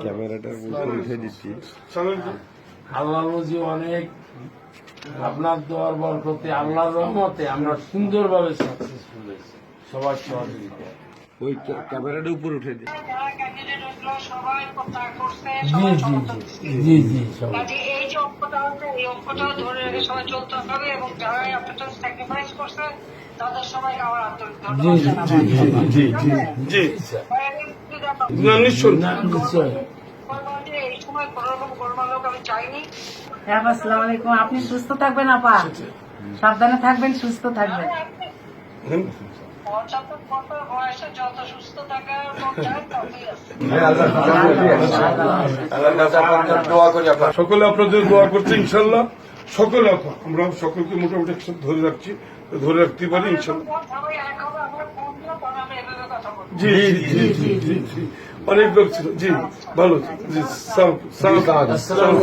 ক্যামেরাটা উঠে দিচ্ছি। আল্লাহ রোজি অনেক, আপনার দোয়ার বরকতে আল্লাহর রহমতে আমরা সুন্দরভাবে সাকসেসফুল হয়েছি, সবার সহযোগিতা। ওই ক্যামেরাটা উপরে উঠে দিচ্ছি। যারা ক্যান্ডিডেট হয়েছিল সবাই প্রত্যাহার করছে, জি সবাই জি সমর্থন জি জি সবাই। কাজে এই যে অঙ্কটা আছে এই অঙ্কটা ধরে রেখে সবাই চলতে হবে এবং যারা আপনাদের স্যাক্রিফাইস করছে তাদের সবাইকে আমার আন্তরিক জি ধন্যবাদ জি জানাবো। জি জি জি স্যার। না নিশ্চয় না নিশ্চয়। এই সময় কোন রকম গোলমাল হোক আমি চাইনি। হ্যাঁ, আসসালামু আলাইকুম। আপনি সুস্থ থাকবেন আপা, সাবধানে থাকবেন, সুস্থ থাকবেন। পঁচাত্তর বছর বয়সে যত সুস্থ থাকার মন চায় ততই আছে। সকলে আপনাদের দোয়া করছে ইনশাল্লাহ। সকলে আমরা সকলকে মোটামুটি একসাথে ধরে রাখছি, ধরে রাখতে পারি ইনশাল্লাহ। সবাই এক হবে, আমরা ফোন দিলে পরে আমি এভাবে কথা বলবো। জি জি জি জি জি অনেক লোক ছিল। জি ভালো জি সালাম। আসসালামু